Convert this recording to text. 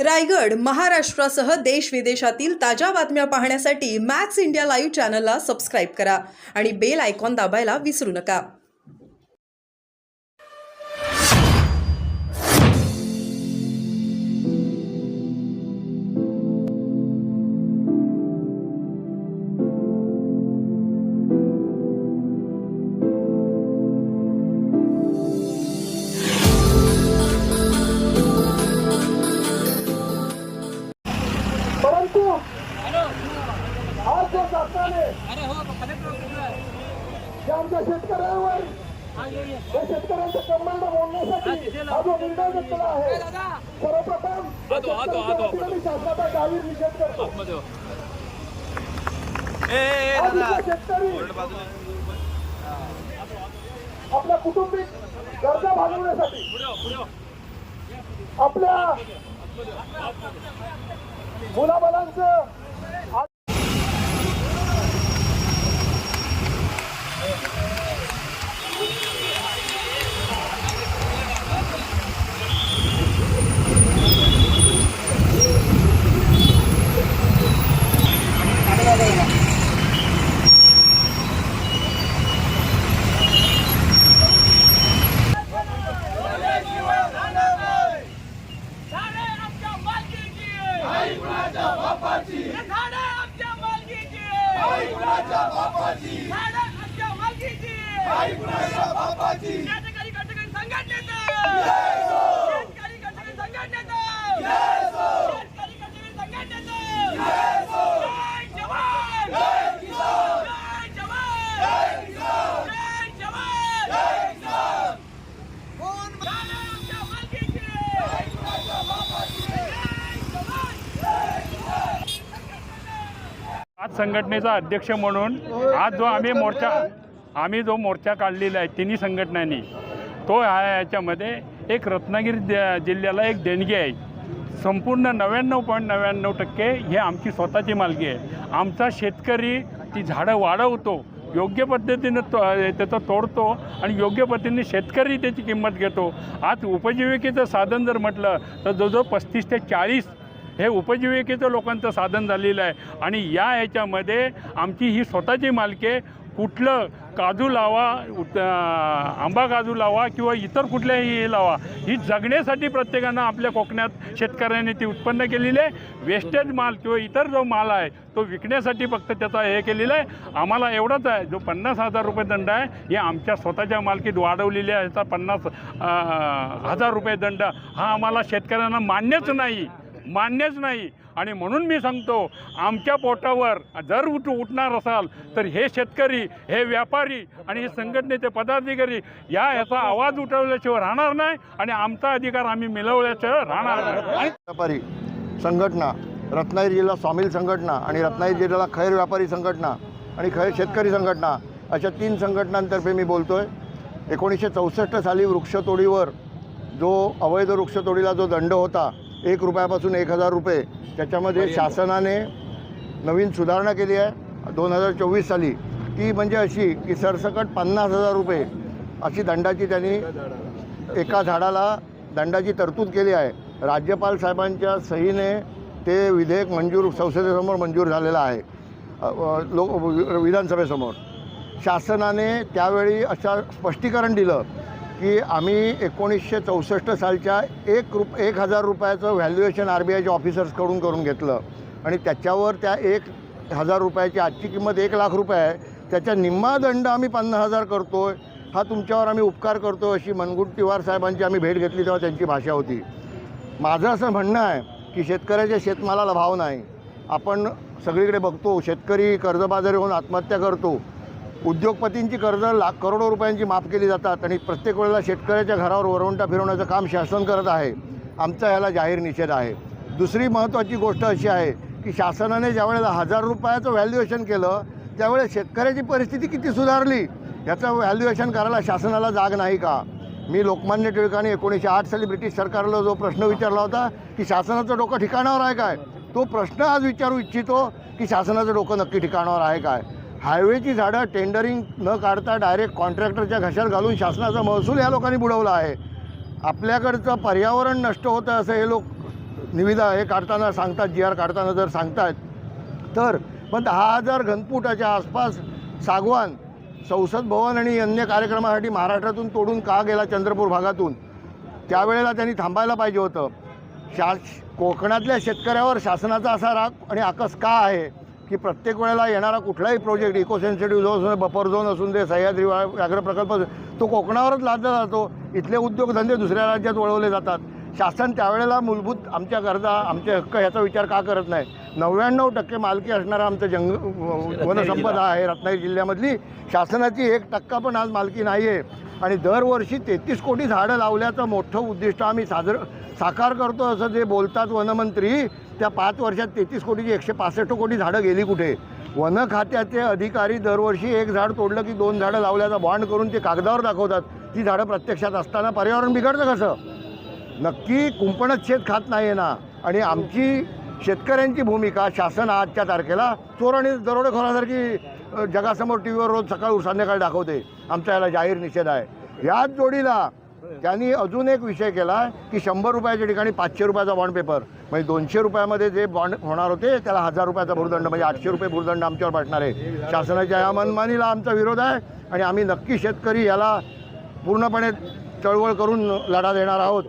रायगड महाराष्ट्रासह देश विदेशातील ताज्या बातम्या पाहण्यासाठी मॅक्स इंडिया लाईव्ह चॅनलला सबस्क्राईब करा आणि बेल आयकॉन दाबायला विसरू नका. परंतु आज जो शासनाने जे आमच्या शेतकऱ्यांवर या शेतकऱ्यांच्या कंबरला मोडण्यासाठी हा जो निर्णय घेतलेला आहे, सर्वप्रथम मी शासनाचा जाहीर निषेध करतो. आज इथला शेतकरी आपल्या कुटुंबिक गरजा भागवण्यासाठी आपल्या मुलाबाळांचं आज संघटनेचा अध्यक्ष म्हणून आज जो आम्ही जो मोर्चा काढलेला आहे तिन्ही संघटनांनी, तो याच्यामध्ये एक रत्नागिरी जिल्ह्याला एक देणगी आहे. संपूर्ण 99.99% हे आमची स्वतःची मालकी आहे. आमचा शेतकरी ती झाडं वाढवतो, योग्य पद्धतीनं त्याचं तोडतो आणि योग्य पद्धतीने शेतकरी त्याची किंमत घेतो. आज उपजीविकेचं साधन जर म्हटलं तर जवळजवळ 35 ते 40 हे उपजीविकेचं लोकांचं साधन झालेलं आहे. आणि याच्यामध्ये आमची ही स्वतःची मालकी आहे. कुठलं काजू लावा, आंबा काजू लावा किंवा इतर कुठल्याही लावा, ही जगण्यासाठी प्रत्येकानं आपल्या कोकणात शेतकऱ्यांनी ती उत्पन्न केलेली आहे. वेस्टेज माल किंवा इतर जो माल आहे तो विकण्यासाठी फक्त त्याचा हे केलेलं आहे. आम्हाला एवढंच आहे, जो 50,000 रुपये दंड आहे हे आमच्या स्वतःच्या मालकीत वाढवलेली आहे. ह्याचा 50,000 रुपये दंड हा आम्हाला शेतकऱ्यांना मान्यच नाही. आणि म्हणून मी सांगतो, आमच्या पोटावर जर उठणार असाल तर हे शेतकरी, हे व्यापारी आणि हे संघटनेचे पदाधिकारी याचा आवाज उठवल्याशिवाय राहणार नाही आणि आमचा अधिकार आम्ही मिळवल्याशिवाय राहणार नाही. व्यापारी संघटना, रत्नागिरी जिल्हा सामील संघटना आणि रत्नागिरी जिल्हा खैर व्यापारी संघटना आणि खैर शेतकरी संघटना अशा 3 संघटनांतर्फे मी बोलतो आहे. 1964 साली वृक्षतोडीवर जो अवैध वृक्षतोडीला जो दंड होता 1 रुपयापासून 1,000 रुपये, त्याच्यामध्ये शासनाने नवीन सुधारणा केली आहे 2024 साली. ती म्हणजे अशी की सरसकट 50,000 रुपये अशी दंडाची त्यांनी एका झाडाला दंडाची तरतूद केली आहे. राज्यपाल साहेबांच्या सहीने ते विधेयक संसदेसमोर मंजूर झालेलं आहे, विधानसभेसमोर. शासनाने त्यावेळी असं स्पष्टीकरण दिलं की आम्ही 1964 सालच्या 1,000 रुपयाचं व्हॅल्युएशन RBIच्या ऑफिसर्सकडून करून घेतलं आणि त्याच्यावर त्या 1,000 रुपयाची आजची किंमत 1,00,000 रुपये आहे, त्याच्या निम्मा दंड आम्ही 50,000 करतो आहे. हा तुमच्यावर आम्ही उपकार करतो अशी मुनगंटीवार साहेबांची आम्ही भेट घेतली तेव्हा त्यांची भाषा होती. माझं असं म्हणणं आहे की शेतकऱ्याच्या शेतमालाला भाव नाही. आपण सगळीकडे बघतो शेतकरी कर्जबाजारी होऊन आत्महत्या करतो. उद्योगपतींची कर्ज करोडो रुपयांची माफ केली जातात आणि प्रत्येक वेळेला शेतकऱ्याच्या घरावर वरवंटा फिरवण्याचं काम शासन करत आहे. आमचा ह्याला जाहीर निषेध आहे. दुसरी महत्त्वाची गोष्ट अशी आहे की शासनाने ज्यावेळेला 1,000 रुपयाचं व्हॅल्युएशन केलं त्यावेळेस शेतकऱ्याची परिस्थिती किती सुधारली याचं व्हॅल्युएशन करायला शासनाला जाग नाही का? मी लोकमान्य टिळकांनी 1908 साली ब्रिटिश सरकारला जो प्रश्न विचारला होता की शासनाचं डोकं ठिकाणावर आहे काय, तो प्रश्न आज विचारू इच्छितो की शासनाचं डोकं नक्की ठिकाणावर आहे काय. हायवेची झाडं टेंडरिंग न काढता डायरेक्ट कॉन्ट्रॅक्टरच्या घशात घालून शासनाचा महसूल या लोकांनी बुडवला आहे. आपल्याकडचं पर्यावरण नष्ट होतं असं हे लोक निविदा हे काढताना सांगतात, जी आर काढताना जर सांगतात तर पण 10,000 घनफुटाच्या आसपास सागवान संसद भवन आणि अन्य कार्यक्रमासाठी महाराष्ट्रातून तोडून का गेला चंद्रपूर भागातून, त्यावेळेला त्यांनी थांबायला पाहिजे होतं. कोकणातल्या शेतकऱ्यावर शासनाचा असा राग आणि आकस का आहे की प्रत्येक वेळेला येणारा कुठलाही प्रोजेक्ट, इको सेन्सिटिव्ह झोन असून, बफर झोन असून दे, सह्याद्री व्याघ्र प्रकल्प, तो कोकणावरच लादला जातो. इथले उद्योगधंदे दुसऱ्या राज्यात वळवले जातात. शासन त्यावेळेला मूलभूत आमच्या गरजा, आमचे हक्क ह्याचा विचार का करत नाही. 99% मालकी असणारा आमचं वनसंपदा आहे रत्नागिरी जिल्ह्यामधली. शासनाची 1% पण आज मालकी नाही आहे. आणि दरवर्षी 33 कोटी झाडं लावल्याचं मोठं उद्दिष्ट आम्ही साकार करतो असं जे बोलतात वनमंत्री, त्या 5 वर्षात 33 कोटीची 165 कोटी झाडं गेली कुठे. वन खात्याचे अधिकारी दरवर्षी 1 झाड तोडलं की 2 झाडं लावल्याचा बॉन्ड करून ते कागदावर दाखवतात. ती झाडं प्रत्यक्षात असताना पर्यावरण बिघडतं कसं. नक्की कुंपणच शेत खात नाही आहे ना. आणि आमची शेतकऱ्यांची भूमिका शासन आजच्या तारखेला चोर आणि दरोडेखोरासारखी जगासमोर टी व्हीवर रोज सकाळ संध्याकाळी दाखवते. आमचा याला जाहीर निषेध आहे. याच जोडीला त्यांनी अजून एक विषय केला की 100 रुपयाच्या ठिकाणी 500 रुपयाचा बॉन्ड पेपर, म्हणजे 200 रुपयामध्ये जे बॉन्ड होणार होते त्याला 1000 रुपयाचा भूर्दंड, म्हणजे 800 रुपये भूर्दंड आमच्यावर पाडणार आहे. शासनाच्या या मनमानीला आमचा विरोध आहे आणि आम्ही नक्की शेतकरी याला पूर्णपणे चळवळ करून लढा देणार आहोत.